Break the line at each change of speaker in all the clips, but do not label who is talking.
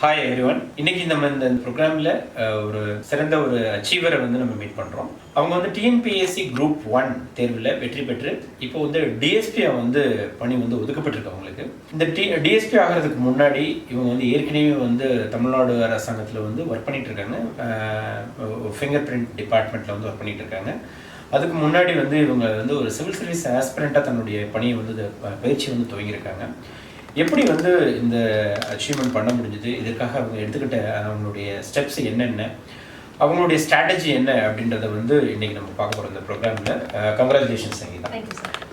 Hi everyone. இன்னைக்கு நம்ம இந்த ப்ரோக்ராமில் ஒரு சிறந்த ஒரு அச்சீவரை நம்ம மீட் பண்ணுறோம். அவங்க டிஎன்பிஎஸ்சி குரூப் 1 தேர்வில் வெற்றி பெற்று இப்போ டிஎஸ்பி பணி ஒதுக்கப்பட்டிருக்கு அவங்களுக்கு. இந்த டிஎஸ்பி ஆகிறதுக்கு முன்னாடி இவங்க ஏற்கனவே தமிழ்நாடு அரசாங்கத்தில் ஒர்க் பண்ணிட்டு இருக்காங்க. ஃபிங்கர் பிரிண்ட் டிபார்ட்மெண்ட்டில் ஒர்க் பண்ணிட்டு இருக்காங்க. அதுக்கு முன்னாடி இவங்க ஒரு சிவில் சர்வீஸ் ஆஸ்பிரண்ட்டாக தன்னுடைய பணியை பயிற்சி துவங்கியிருக்காங்க. எப்படி இந்த அச்சீவ்மெண்ட் பண்ண முடிஞ்சது, இதற்காக அவங்க எடுத்துக்கிட்ட அவங்களுடைய ஸ்டெப்ஸ் என்னென்ன, அவங்களுடைய ஸ்ட்ராட்டஜி என்ன அப்படின்றத இன்னைக்கு நம்ம பார்க்க போகிறோம் இந்த ப்ரோக்ராமில். Congratulations Sangeetha.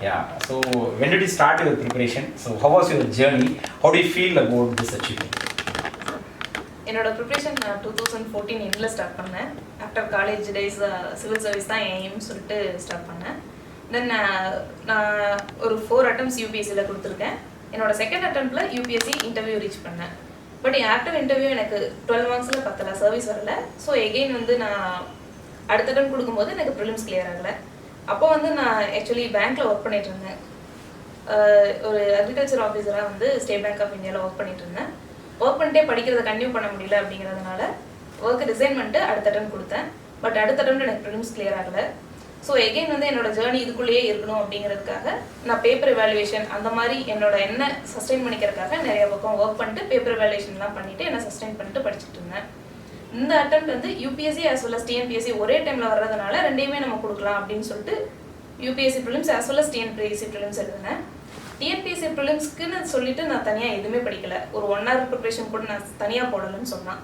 Yeah, so when did you start your preparation? So how was your journey? How do you feel about this achievement?
என்னோட ப்ரிப்பரேஷன் நான் 2014 எண்டில் ஸ்டார்ட் பண்ணேன். After college days civil service தான் எய்ம்னு சொல்லிட்டு ஸ்டார்ட் பண்ணேன். தென் நான் ஒரு 4 attempts யூபிஎஸ்சியில் கொடுத்துருக்கேன். என்னோட செகண்ட் அட்டெம்ப்ட்ல யூபிஎஸ்சி இன்டர்வியூ ரீச் பண்ணேன். பட் ஆஃப்டர் இன்டர்வியூ எனக்கு 12 மார்க்ஸில் பத்தல, சர்வீஸ் வரல. ஸோ எகெயின் நான் அடுத்த அட்டம் கொடுக்கும்போது எனக்கு ப்ரிலிம்ஸ் கிளியர் ஆகலை. அப்போ நான் ஆக்சுவலி பேங்க்கில் ஒர்க் பண்ணிட்டு இருந்தேன். ஒரு அக்ரிகல்ச்சர் ஆஃபீஸராக ஸ்டேட் பேங்க் ஆஃப் இந்தியாவில் ஒர்க் பண்ணிட்டு இருந்தேன். ஒர்க் பண்ணிட்டே படிக்கிறத கன்டினியூ பண்ண முடியல அப்படிங்கிறதுனால ஒர்க்கு ரிசைன் பண்ணிட்டு அடுத்த அட்டம் கொடுத்தேன். பட் அடுத்த அட்டம் எனக்கு ப்ரிலிம்ஸ் கிளியர் ஆகலை. ஸோ எகெயின் என்னோட ஜேர்னி இதுக்குள்ளேயே இருக்கணும் அப்படிங்கிறதுக்காக நான் பேப்பர் எவாலுவேஷன் அந்த மாதிரி என்னோட என்ன சஸ்டெயின் பண்ணிக்கிறதுக்காக நிறைய பக்கம் ஒர்க் பண்ணிட்டு பேப்பர் எவாலுவேஷன்லாம் பண்ணிட்டு என்ன சஸ்டெயின் பண்ணிட்டு படிச்சுட்டு இருந்தேன். இந்த attempt UPSC as well as TNPSC ஒரே டைமில் வர்றதுனால ரெண்டையுமே நம்ம கொடுக்கலாம் அப்படின்னு சொல்லிட்டு UPSC prelims as well as TNPSC prelims எழுதினேன். டிஎன்பிஎஸ்சி ப்ரிலிம்ஸ்க்குன்னு சொல்லிட்டு நான் தனியாக எதுவுமே படிக்கல. ஒரு 1 hour ப்ரிப்பரேஷன் கூட நான் தனியாக போடலன்னு சொன்னான்.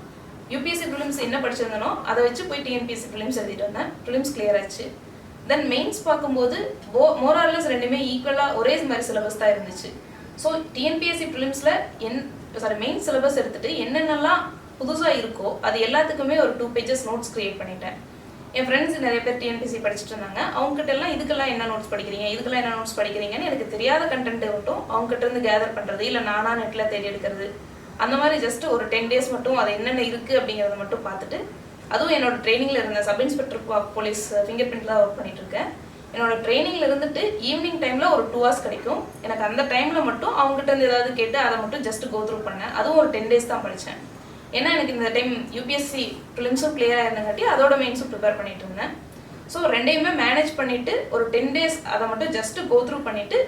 யூபிஎஸ்சி ப்ரிலிம்ஸ் என்ன படிச்சிருந்தனோ அதை வச்சு போய் டிஎன்பிஎஸ்சி ப்ரிலிம்ஸ் எழுதிட்டு வந்தேன். ப்ரிலிம்ஸ் கிளியர் ஆச்சு. தென் மெயின்ஸ் பார்க்கும்போது மோரார்லஸ் ரெண்டுமே ஈக்குவலாக ஒரே மாதிரி சிலபஸ் தான் இருந்துச்சு. ஸோ டிஎன்பிஎஸ்சி ப்ரிலிம்ஸில் மெயின் சிலபஸ் எடுத்துகிட்டு என்னென்னலாம் புதுசாக இருக்கோ அது எல்லாத்துக்குமே ஒரு 2 pages நோட்ஸ் க்ரியேட் பண்ணிட்டேன். என் ஃப்ரெண்ட்ஸ் நிறைய பேர் டிஎன்பிஎஸ்சி படிச்சுட்டு இருந்தாங்க. அவங்ககிட்ட எல்லாம் இதுக்கெல்லாம் என்ன நோட்ஸ் படிக்கிறீங்க, இதுக்கெல்லாம் என்ன நோட்ஸ் படிக்கிறீங்கன்னு எனக்கு தெரியாத கண்டென்ட்டை மட்டும் அவங்ககிட்ட இருந்து கேதர் பண்ணுறது, இல்லை நானா நெட்டில் தேடி எடுக்கிறது, அந்த மாதிரி ஜஸ்ட் ஒரு 10 days மட்டும் அது என்னென்ன இருக்குது அப்படிங்கிறத மட்டும் பார்த்துட்டு, அதுவும் என்னோட ட்ரைனிங்கில் இருந்த சப் இன்ஸ்பெக்டர் போலீஸ் ஃபிங்கர் பிரிண்ட்லாம் ஒர்க் பண்ணிட்டு இருக்கேன். என்னோட ட்ரைனிங்கில் இருந்துட்டு ஈவினிங் டைமில் ஒரு 2 hours கிடைக்கும். எனக்கு அந்த டைமில் மட்டும் அவங்ககிட்ட இருந்து ஏதாவது கேட்டு அதை மட்டும் ஜஸ்ட் கோ த்ரூ பண்ணேன். அதுவும் ஒரு 10 days தான் படித்தேன். ஏன்னா எனக்கு இந்த டைம் யூபிஎஸ்சி ப்ரிலிம்ஸும் கிளியராக இருந்தங்காட்டி அதோட மெயின்ஸும் ப்ரிப்பேர் பண்ணிட்டு இருந்தேன். ஸோ ரெண்டையுமே மேனேஜ் பண்ணிவிட்டு ஒரு 10 days அதை மட்டும் ஜஸ்ட் கோ த்ரூ பண்ணிவிட்டு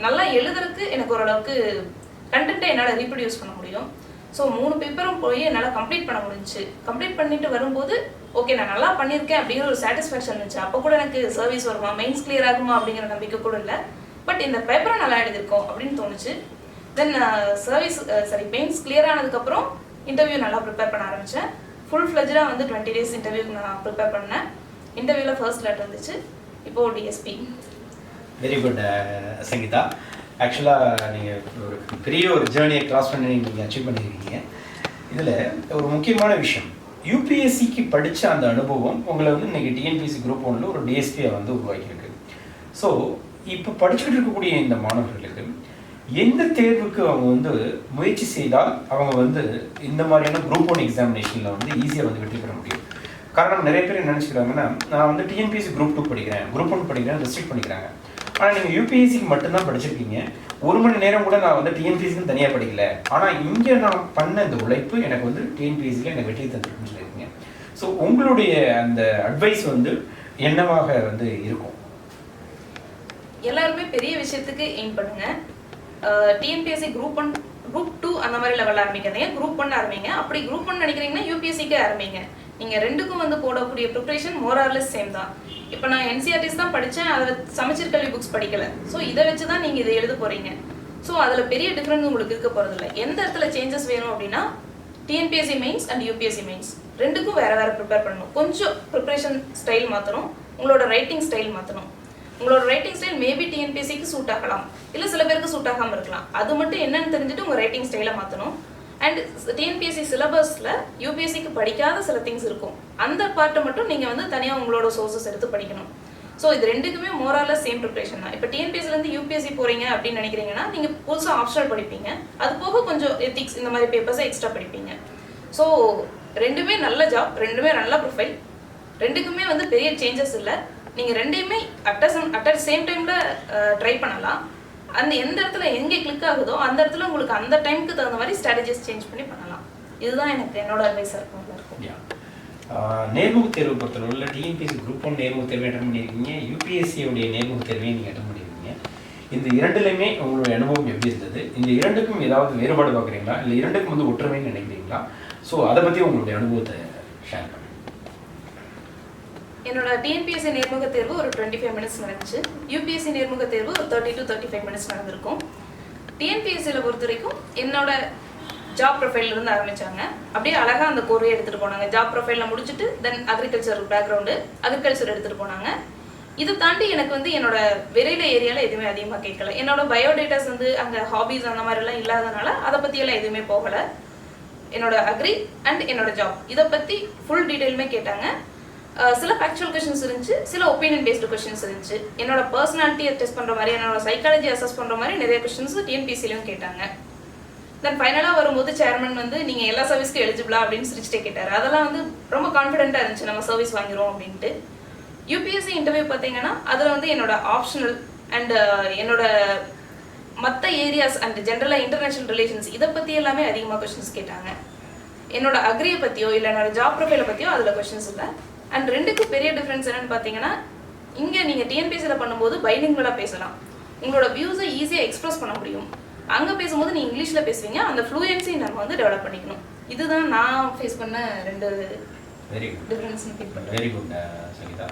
நல்லா எழுதுறதுக்கு எனக்கு ஓரளவுக்கு கண்டென்ட்டை என்னால் ரீப்ரொடியூஸ் பண்ண முடியும். ஸோ 3 பேப்பரும் போய் என்னால் கம்ப்ளீட் பண்ண முடிஞ்சிச்சு. கம்ப்ளீட் பண்ணிட்டு வரும்போது ஓகே நான் நல்லா பண்ணியிருக்கேன் அப்படிங்கிற ஒரு சாட்டிஸ்ஃபேக்ஷன் இருந்துச்சு. அப்போ கூட எனக்கு சர்வீஸ் வருமா, மெயின்ஸ் கிளியர் ஆகுமா அப்படிங்கிற நம்பிக்கை கூட இல்லை. பட் இந்த பேப்பரை நல்லா எழுதியிருக்கோம் அப்படின்னு தோணுச்சு. தென் மெயின்ஸ் கிளியர் ஆனதுக்கப்புறம் இன்டர்வியூ நல்லா ப்ரிப்பேர் பண்ண ஆரம்பித்தேன். ஃபுல் ஃப்ளெஜ்டாக 20 days இன்டர்வியூக்கு நான் ப்ரிப்பேர் பண்ணேன். இன்டர்வியூவில் ஃபர்ஸ்ட் லெட்டர் இருந்துச்சு. இப்போது டிஎஸ்பி.
Very good Sangeetha. ஆக்சுவலாக நீங்கள் ஒரு பெரிய ஒரு ஜேர்னியை கிராஸ் பண்ணி நீங்கள் அச்சீவ் பண்ணியிருக்கீங்க. இதில் ஒரு முக்கியமான விஷயம், யூபிஎஸ்சிக்கு படித்த அந்த அனுபவம் உங்களை இன்றைக்கி டிஎன்பிஎஸ்சி குரூப் 1 ஒரு டிஎஸ்பியை உருவாக்கியிருக்கு. ஸோ இப்போ படிச்சுக்கிட்டு இருக்கக்கூடிய இந்த மாணவர்களுக்கு எந்த தேர்வுக்கு அவங்க முயற்சி செய்தால் அவங்க இந்த மாதிரியான குரூப் 1 எக்ஸாமினேஷனில் ஈஸியாக வெற்றி பெற முடியும்? காரணம் நிறைய பேர் என்ன நினச்சிக்கிறாங்கன்னா, நான் டிஎன்பிஎஸ்சி குரூப் 2 படிக்கிறேன், குரூப் 1 படிக்கிறேன் ரெஸ்ட்ரிக்ட் பண்ணிக்கிறாங்க. ஆனால் நீங்கள் யூபிஎஸ்சிக்கு மட்டும்தான் படிச்சிருக்கீங்க. 1 மணி நேரம் கூட நான் டிஎன்பிஎஸ்சிக்கு தனியாக படிக்கல, ஆனால் இங்கே நான் பண்ண இந்த உழைப்பு எனக்கு டிஎன்பிஎஸ்சியில் எனக்கு வெற்றி தந்துருக்குன்னு சொல்லியிருக்கீங்க. ஸோ உங்களுடைய அந்த அட்வைஸ் என்னவாக இருக்கும்?
எல்லாருமே பெரிய விஷயத்துக்கு எய்ம் பண்ணுங்க. டிஎன்பிஎஸ்சி குரூப் 1 குரூப் 2 அந்த மாதிரி லெவலில் ஆரம்பிக்காதீங்க, குரூப் 1 ஆரம்பிங்க. அப்படி குரூப் 1 நினைக்கிறீங்கன்னா யூபிஎஸ்சிக்கே ஆரம்பிங்க. நீங்கள் ரெண்டுக்கும் போடக்கூடிய ப்ரிப்ரேஷன் மோரார்லெஸ் சேம் தான். இப்போ நான் என்சிஆர்டிஸ் தான் படித்தேன், அதை சமச்சீர் கல்வி புக்ஸ் படிக்கலை. ஸோ இதை வச்சு தான் நீங்கள் இதை எழுத போகிறீங்க. ஸோ அதில் பெரிய டிஃப்ரென்ஸ் உங்களுக்கு இருக்க போகிறதில்ல. எந்த இடத்துல சேஞ்சஸ் வேணும் அப்படின்னா TNPSC mains and UPSC mains ரெண்டுக்கும் வேறு வேறு ப்ரிப்பேர் பண்ணணும். கொஞ்சம் ப்ரிப்ரேஷன் ஸ்டைல் மாற்றணும், உங்களோட ரைட்டிங் ஸ்டைல் மாற்றணும். உங்களோட ரைட்டிங் ஸ்டைல் மேபி டிஎன்பிஎஸ்சிக்கு சூட் ஆகலாம், இல்லை சில பேருக்கு சூட் ஆகாமல் இருக்கலாம். அது மட்டும் என்னன்னு தெரிஞ்சுட்டு உங்கள் ரைட்டிங் ஸ்டைலை மாற்றணும். அண்ட் டிஎன்பிஎஸ்சி சிலபஸில் யூபிஎஸ்சிக்கு படிக்காத சில திங்ஸ் இருக்கும், அந்த பார்ட்டை மட்டும் நீங்கள் தனியாக உங்களோட சோர்ஸஸ் எடுத்து படிக்கணும். ஸோ இது ரெண்டுக்குமே மோரார்லெஸ் சேம் ப்ரிப்ரேஷன் தான். இப்போ டிஎன்பிஎஸ்சிலேருந்து யூபிஎஸ்சி போகிறீங்க அப்படின்னு நினைக்கிறீங்கன்னா நீங்கள் புதுசாக ஆப்ஷனல் படிப்பீங்க, அது போக கொஞ்சம் எத்திக்ஸ் இந்த மாதிரி பேப்பர்ஸை எக்ஸ்ட்ரா படிப்பீங்க. ஸோ ரெண்டுமே நல்ல ஜாப், ரெண்டுமே நல்ல ப்ரொஃபைல், ரெண்டுக்குமே பெரிய சேஞ்சஸ் இல்லை. நீங்கள் ரெண்டையுமே அட் சேம் டைமில் ட்ரை பண்ணலாம். அந்த எந்த இடத்துல எங்கே கிளிக் ஆகுதோ அந்த இடத்துல உங்களுக்கு அந்த டைமுக்கு தகுந்த மாதிரி ஸ்ட்ராட்டஜிஸ் சேஞ்ச் பண்ணி பண்ணலாம். இதுதான் எனக்கு என்னோட அட்வைஸாக இருக்கும்.
நேர்முக தேர்வு பொறுத்தளவில் டிஎன்பிஎஸ்சி குரூப் 1 நேர்முக தேர்வு அட்டன் பண்ணியிருக்கீங்க, யூபிஎஸ்சியோடைய நேர்முக தேர்வையும் நீங்கள் அட்டன் பண்ணியிருக்கீங்க. இந்த இரண்டுலையுமே உங்களுடைய அனுபவம் எப்படி இருந்தது? இந்த இரண்டுக்கும் ஏதாவது வேறுபாடு பார்க்குறீங்களா, இல்லை இரண்டுக்கும் வந்து ஒற்றுமைன்னு நினைக்கிறீங்களா? ஸோ அதை பற்றி உங்களுடைய அனுபவத்தை ஷேர் பண்ணுங்க.
என்னோட டிஎன்பிஎஸ்சி நேர்முக தேர்வு ஒரு 25 மினிட்ஸ் நடந்துச்சு. யூபிஎஸ்சி நேர்முக தேர்வு ஒரு 30 to 35 மினிட்ஸ் நடந்திருக்கும். டிஎன்பிஎஸ்சியில் பொறுத்த வரைக்கும் என்னோட ஜாப் ப்ரொஃபைல்லேருந்து ஆரம்பித்தாங்க. அப்படியே அழகாக அந்த கோர்வையை எடுத்துகிட்டு போனாங்க. ஜாப் ப்ரொஃபைலில் முடிச்சுட்டு தென் அக்ரிகல்ச்சர் பேக்ரவுண்டு, அக்ரிகல்ச்சர் எடுத்துகிட்டு போனாங்க. இதை தாண்டி எனக்கு வந்து என்னோட விரையில ஏரியாவில் எதுவுமே அதிகமாக கேட்கல. என்னோட பயோடேட்டாஸ் வந்து அங்கே ஹாபீஸ் அந்த மாதிரிலாம் இல்லாதனால அதை பற்றியெல்லாம் எதுவுமே போகலை. என்னோட அக்ரி அண்ட் என்னோட ஜாப் இதை பற்றி ஃபுல் டீட்டெயிலுமே கேட்டாங்க. சில ஃபேக்சுவல் கொஷின்ஸ் இருந்துச்சு, சில ஒப்பீனியன் பேஸ்டு கொஷின்ஸ் இருந்துச்சு. என்னோட பர்சனாலிட்டியை டெஸ்ட் பண்ணுற மாதிரி, என்னோட சைக்காலஜி அசஸ் பண்ணுற மாதிரி நிறைய கொஷின்ஸ் டிஎன்பிஎஸ்சிலையும் கேட்டாங்க. தென் ஃபைனலாக வரும்போது சேர்மன் வந்து நீங்கள் எல்லா சர்வீஸ்க்கும் எலிஜிபிளா அப்படின்னு சிரிச்சிட்டே கேட்டார். அதெல்லாம் வந்து ரொம்ப கான்ஃபிடென்ட்டாக இருந்துச்சு, நம்ம சர்வீஸ் வாங்கிடுவோம் அப்படின்ட்டு. யூபிஎஸ்சி இன்டர்வியூ பார்த்தீங்கன்னா அதில் வந்து என்னோட ஆப்ஷனல் அண்ட் என்னோட மற்ற ஏரியாஸ் அண்ட் ஜென்ரலாக இன்டர்நேஷனல் ரிலேஷன்ஸ் இதை பற்றி எல்லாமே அதிகமாக கொஷின்ஸ் கேட்டாங்க. என்னோட அக்ரியை பற்றியோ இல்லை என்னோட ஜாப் ப்ரொஃபைலை பற்றியோ அதில் கொஷின்ஸ் இல்லை. அண்ட் ரெண்டுக்கும் பெரிய டிஃப்ரென்ஸ் என்னென்னு பார்த்தீங்கன்னா, இங்கே நீங்கள் டிஎன்பிஎஸ்சியில் பண்ணும்போது பைலிங்குவலாக பேசலாம், உங்களோட வியூஸை ஈஸியாக எக்ஸ்ப்ரெஸ் பண்ண முடியும். அங்கே பேசும்போது நீங்கள் இங்கிலீஷில் பேசுவீங்க, அந்த ஃப்ளூயன்சி நம்ம வந்து டெவலப் பண்ணிக்கணும். இதுதான் நான் ஃபேஸ் பண்ண ரெண்டு டிஃப்ரென்ஸ் ஃபீல் பண்ணுறேன்.
Very good Sangeetha.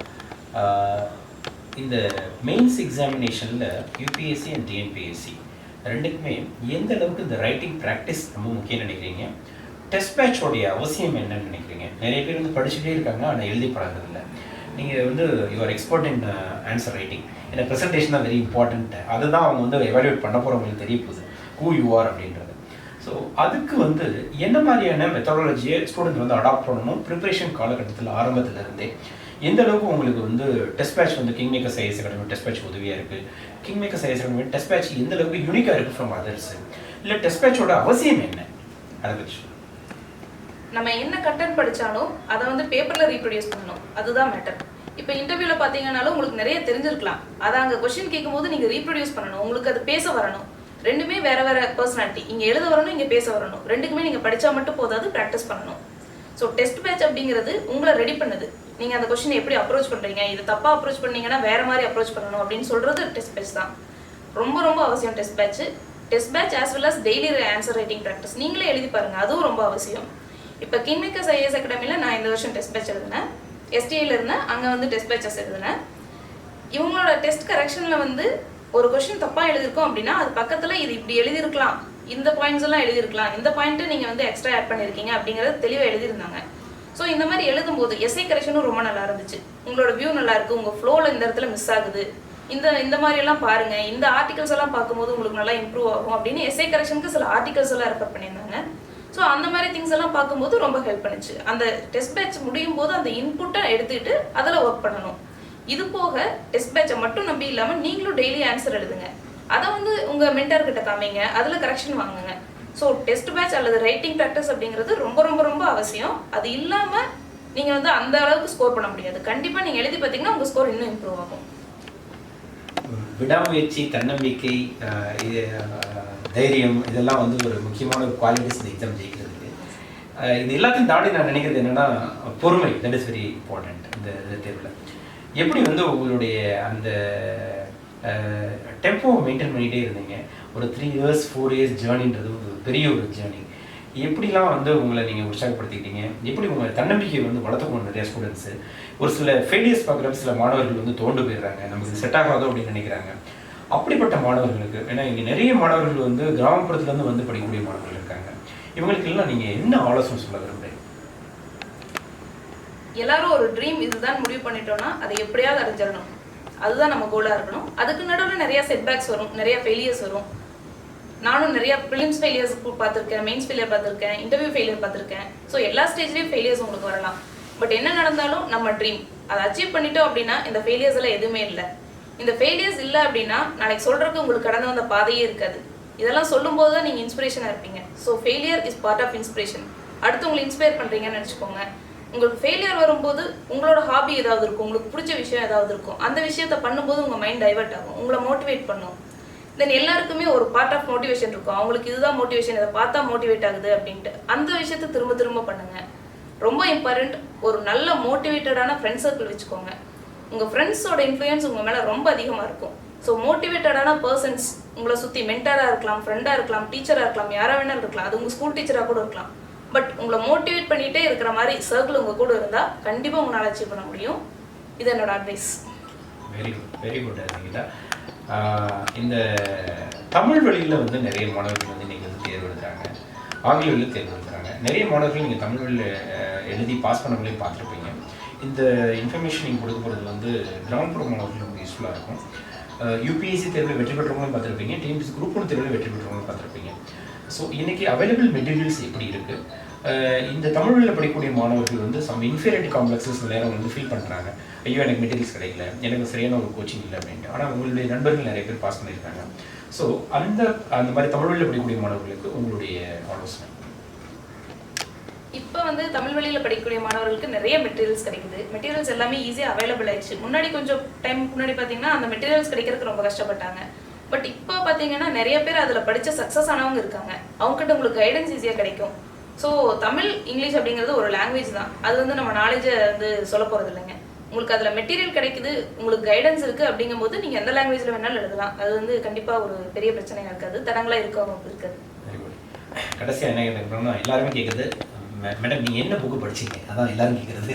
இந்த மெயின்ஸ் எக்ஸாமினேஷனில் யூபிஎஸ்சி அண்ட் டிஎன்பிஎஸ்சி ரெண்டுக்குமே எந்த அளவுக்கு இந்த ரைட்டிங் ப்ராக்டிஸ் ரொம்ப முக்கியம் நினைக்கிறீங்க? டெஸ்ட் பேட்சோடைய அவசியம் என்னன்னு நினைக்கிறீங்க? நிறைய பேர் வந்து படிச்சுட்டே இருக்காங்க, ஆனால் எழுதி பழகிறதில்ல. நீங்கள் வந்து you are expert in answer writing, ஏன்னா ப்ரெசன்டேஷன் தான் வெரி இம்பார்ட்டன்ட். அதுதான் அவங்க வந்து எவாலுவேட் பண்ண போகிறவங்களுக்கு தெரிய போகுது ஹூ யூ ஆர் அப்படின்றது. ஸோ அதுக்கு வந்து என்ன மாதிரியான மெத்தடாலஜியை ஸ்டூடெண்ட் வந்து அடாப்ட் பண்ணணும்? ப்ரிப்பரேஷன் காலகட்டத்தில் ஆரம்பத்திலிருந்தே எந்த அளவுக்கு உங்களுக்கு வந்து டெஸ்ட் பேட்ச் வந்து Kingmakers IAS Academy test batch உதவியாக இருக்குது? Kingmakers IAS Academy test batch எந்த அளவுக்கு யூனிக்காக இருக்குது ஃப்ரம் அதர்ஸ்? இல்லை டெஸ்ட் பேட்சோட அவசியம் என்ன? அதை பற்றி
நம்ம என்ன கண்டென்ட் படித்தாலும் அதை வந்து பேப்பரில் ரீப்ரொடியூஸ் பண்ணணும், அதுதான் மேட்டர். இப்போ இன்டர்வியூவில் பார்த்தீங்கன்னாலும் உங்களுக்கு நிறைய தெரிஞ்சிருக்கலாம், அதை அங்கே கொஸ்டின் கேட்கும்போது நீங்கள் ரீப்ரொடியூஸ் பண்ணணும், உங்களுக்கு அது பேச வரணும். ரெண்டுமே வேறு வேறு பர்சனாலிட்டி, இங்கே எழுத வரணும், இங்கே பேச வரணும். ரெண்டுக்குமே நீங்கள் படித்தா மட்டும் போதாது, ப்ராக்டிஸ் பண்ணணும். ஸோ டெஸ்ட் பேட்ச் அப்படிங்கிறது உங்களை ரெடி பண்ணுது. நீங்கள் அந்த கொஸ்டினை எப்படி அப்ரோச் பண்ணுறீங்க, இது தப்பாக அப்ரோச் பண்ணீங்கன்னா வேறு மாதிரி அப்ரோச் பண்ணணும் அப்படின்னு சொல்கிறது டெஸ்ட் பேட்ச் தான். ரொம்ப ரொம்ப அவசியம் test batch. Test batch as well as daily answer writing practice நீங்களே எழுதி பாருங்கள், அதுவும் ரொம்ப அவசியம். இப்போ கிங்மேக்கர்ஸ் ஐஏஎஸ் அகாடமியில் நான் இந்த வருஷம் டெஸ்ட் பேட்ச் எழுதினேன், எஸ்டிஐயில் இருந்தேன், அங்கே வந்து டெஸ்ட் பேட்சஸ் எழுதினேன். இவங்களோட டெஸ்ட் கரெக்ஷனில் வந்து ஒரு கொஸ்டின் தப்பாக எழுதியிருக்கோம் அப்படின்னா அது பக்கத்தில் இது இப்படி எழுதியிருக்கலாம், இந்த பாயிண்ட்ஸ் எல்லாம் எழுதியிருக்கலாம், இந்த பாயிண்ட்டை நீங்கள் வந்து எக்ஸ்ட்ரா ஆட் பண்ணியிருக்கீங்க அப்படிங்கிறது தெளிவாக எழுதியிருந்தாங்க. ஸோ இந்த மாதிரி எழுதும்போது எஸ்ஐ கரெக்ஷனும் ரொம்ப நல்லா இருந்துச்சு. உங்களோட வியூ நல்லா இருக்குது, உங்கள் ஃப்ளோவில் இந்த இடத்துல மிஸ் ஆகுது, இந்த மாதிரியெல்லாம் பாருங்கள், இந்த ஆர்டிகல்ஸ் எல்லாம் பார்க்கும்போது உங்களுக்கு நல்லா இம்ப்ரூவ் ஆகும் அப்படின்னு எஸ்ஐ கரெக்ஷனுக்கு சில ஆர்டிகல்ஸ் எல்லாம் ரெஃபர் பண்ணியிருந்தாங்க. ஸோ அந்த மாதிரி திங்ஸ் எல்லாம் பார்க்கும்போது ரொம்ப ஹெல்ப் பண்ணுச்சு. அந்த டெஸ்ட் பேட்ச் முடியும் போது அந்த இன்புட்டை எடுத்துக்கிட்டு அதில் ஒர்க் பண்ணணும். இது போக டெஸ்ட் பேட்சை மட்டும் நம்பி இல்லாமல் நீங்களும் டெய்லி ஆன்சர் எழுதுங்க, அதை வந்து உங்கள் மென்டார்கிட்ட காமிங்க, அதில் கரெக்ஷன் வாங்குங்க. ஸோ டெஸ்ட் பேட்ச் அல்லது ரைட்டிங் ப்ராக்டிஸ் அப்படிங்கிறது ரொம்ப ரொம்ப ரொம்ப அவசியம். அது இல்லாமல் நீங்கள் வந்து அந்த அளவுக்கு ஸ்கோர் பண்ண முடியாது. கண்டிப்பாக நீங்கள் எழுதி பார்த்தீங்கன்னா உங்கள் ஸ்கோர் இன்னும் இம்ப்ரூவ் ஆகும்.
விடாமுயற்சி, தன்னம்பிக்கை, தைரியம் இதெல்லாம் வந்து ஒரு முக்கியமான ஒரு குவாலிட்டிஸ் இந்த எக்ஸாம் ஜெயிக்கிறதுக்கு. இது எல்லாத்தையும் தாண்டி நான் நினைக்கிறது என்னென்னா பொறுமை. That is very important. இந்த தேர்வில் எப்படி வந்து உங்களுடைய அந்த டெம்போவை மெயின்டைன் பண்ணிகிட்டே இருந்தீங்க? ஒரு 3 years 4 years ஜேர்னின்றது ஒரு பெரிய ஒரு ஜேர்னி. எப்படிலாம் வந்து உங்களை நீங்கள் உற்சாகப்படுத்திக்கிட்டீங்க? எப்படி உங்கள் தன்னம்பிக்கையை வந்து வளர்த்துக்கணும்? நிறைய ஸ்டூடெண்ட்ஸு ஒரு சில ஃபெயிலியர்ஸ் பார்க்குறப்ப சில மாணவர்கள் வந்து தோண்டு போயிடுறாங்க, நமக்கு செட் ஆகாதோ அப்படின்னு நினைக்கிறாங்க. அப்படிப்பட்ட மாணவர்களுக்கு, ஏன்னா இங்கே நிறைய மாணவர்கள் வந்து கிராமப்புறத்துலேருந்து வந்து படிக்கக்கூடிய மாணவர்கள் இருக்காங்க, இவங்களுக்கு எல்லாம் நீங்கள் என்ன ஆலோசனை சொல்ல விரும்புகிறீங்க?
எல்லாரும் ஒரு ட்ரீம் இதுதான் முடிவு பண்ணிட்டோம்னா அதை எப்படியாவது அடைஞ்சிடணும், அதுதான் நம்ம கோலாக இருக்கணும். அதுக்கு நடுவில் நிறைய செட்பேக்ஸ் வரும், நிறைய ஃபெயிலியர்ஸ் வரும். நானும் நிறைய ப்ரிலிம்ஸ் ஃபெயிலியர்ஸ் பார்த்துருக்கேன், மெயின்ஸ் ஃபெயிலியர் பார்த்துருக்கேன், இன்டர்வியூ ஃபெயிலியர் பார்த்துருக்கேன். ஸோ எல்லா ஸ்டேஜ்லேயும் ஃபெயிலியர்ஸ் உங்களுக்கு வரலாம். பட் என்ன நடந்தாலும் நம்ம ட்ரீம் அதை அச்சீவ் பண்ணிட்டோம் அப்படின்னா இந்த ஃபெயிலியர்ஸ் எல்லாம் எதுவுமே இல்லை. இந்த ஃபெயிலியர்ஸ் இல்லை அப்படின்னா நாளைக்கு சொல்கிறதுக்கு உங்களுக்கு கடந்து வந்த பாதையே இருக்காது. இதெல்லாம் சொல்லும்போது தான் நீங்கள் இன்ஸ்பிரேஷனாக இருப்பீங்க. So failure is part of inspiration. அடுத்து உங்களை இன்ஸ்பயர் பண்ணுறீங்கன்னு நினச்சிக்கோங்க. உங்களுக்கு ஃபெயிலியர் வரும்போது உங்களோட ஹாபி ஏதாவது இருக்கும், உங்களுக்கு பிடிச்ச விஷயம் ஏதாவது இருக்கும், அந்த விஷயத்த பண்ணும்போது உங்கள் மைண்ட் டைவர்ட் ஆகும், உங்களை மோட்டிவேட் பண்ணும். தென் எல்லாருக்குமே ஒரு பார்ட் ஆஃப் மோட்டிவேஷன் இருக்கும். அவங்களுக்கு இதுதான் மோட்டிவேஷன், இதை பார்த்தா மோட்டிவேட் ஆகுது அப்படின்ட்டு அந்த விஷயத்தை திரும்ப திரும்ப பண்ணுங்க. ரொம்ப இம்பார்ட்டண்ட், ஒரு நல்ல மோட்டிவேட்டடான ஃப்ரெண்ட் சர்க்கிள் வச்சுக்கோங்க. உங்கள் ஃப்ரெண்ட்ஸோட இன்ஃப்ளூயன்ஸ் உங்கள் மேலே ரொம்ப அதிகமாக இருக்கும். ஸோ மோட்டிவேட்டடான பர்சன்ஸ் உங்களை சுற்றி மென்டராக இருக்கலாம், ஃப்ரெண்டாக இருக்கலாம், டீச்சராக இருக்கலாம், யாராக வேணாலும் இருக்கலாம். அது உங்கள் ஸ்கூல் டீச்சராக கூட இருக்கலாம். பட் உங்களை மோட்டிவேட் பண்ணிகிட்டே இருக்கிற மாதிரி சர்க்கிள் உங்கள் கூட இருந்தால் கண்டிப்பாக உங்களால் அச்சீவ் பண்ண முடியும். இது என்னோட advice.
Very good, very good Sangeetha. இந்த தமிழ் வழியில் வந்து நிறைய மாணவர்கள் வந்து நீங்கள் வந்து தேர்வு எழுதுறாங்க, ஆங்கில வழியில் தேர்வு எழுதுறாங்க. நிறைய மாணவர்கள் நீங்கள் தமிழ் வழியில் எழுதி பாஸ் பண்ணவங்களையும் பார்த்துருப்பீங்க. இந்த இன்ஃபர்மேஷன் நீங்கள் கொடுக்க போகிறது வந்து கிராமப்புற மாணவர்கள் ரொம்ப யூஸ்ஃபுல்லாக இருக்கும். யூபிஎஸ்சி தேர்வில் வெற்றி பெற்றவங்களும் பார்த்துருப்பீங்க, டிஎன்பிஎஸ்சி குரூப் 1 தேர்வில் வெற்றி பெற்றவங்களும் பார்த்துருப்பீங்க. ஸோ இன்றைக்கி அவைலபிள் மெட்டீரியல்ஸ் எப்படி இருக்குது? இந்த தமிழ் வழியில் படிக்கக்கூடிய மாணவர்கள் வந்து சம் இன்ஃபீரியாரிட்டி காம்ப்ளெக்ஸஸ் நேரம் வந்து ஃபீல் பண்ணுறாங்க. ஐயோ எனக்கு மெட்டீரியல்ஸ் கிடைக்கல, எனக்கு சரியான ஒரு கோச்சிங் இல்லை அப்படின்ட்டு. ஆனால் உங்களுடைய நண்பர்கள் நிறைய பேர் பாஸ் பண்ணியிருக்காங்க. ஸோ அந்த மாதிரி தமிழ் வழியில் படிக்கக்கூடிய மாணவர்களுக்கு உங்களுடைய ஆலோசனை?
இப்போ வந்து தமிழ் வழியில் படிக்கக்கூடிய மாணவர்களுக்கு நிறைய மெட்டீரியல்ஸ் கிடைக்குது. மெட்டீரியல்ஸ் எல்லாமே ஈஸியாக அவைலபிள் ஆயிடுச்சு. முன்னாடி கொஞ்சம் டைம் முன்னாடி பார்த்தீங்கன்னா அந்த மெட்டீரியல்ஸ் கிடைக்கிறதுக்கு ரொம்ப கஷ்டப்பட்டாங்க. பட் இப்போ பார்த்தீங்கன்னா நிறைய பேர் அதில் படித்த சக்ஸஸ் ஆனவங்க இருக்காங்க. அவங்ககிட்ட உங்களுக்கு கைடன்ஸ் ஈஸியாக கிடைக்கும். ஸோ தமிழ் இங்கிலீஷ் அப்படிங்கிறது ஒரு லாங்குவேஜ் தான். அது வந்து நம்ம நாலேஜை வந்து சொல்ல போகிறது இல்லைங்க. உங்களுக்கு அதில் மெட்டீரியல் கிடைக்குது, உங்களுக்கு கைடன்ஸ் இருக்குது அப்படிங்கும்போது நீங்கள் எந்த லாங்குவேஜில் வேணாலும் எழுதலாம். அது வந்து கண்டிப்பாக ஒரு பெரிய பிரச்சனையாக இருக்காது, தடங்களாக இருக்கவங்க இருக்காது.
கடைசியாக என்ன கேட்குறோம்னா, எல்லாருமே கேட்குறது, மேடம் நீங்கள் என்ன புக்கு படிச்சிங்க? அதான் எல்லாரும் கேட்குறது.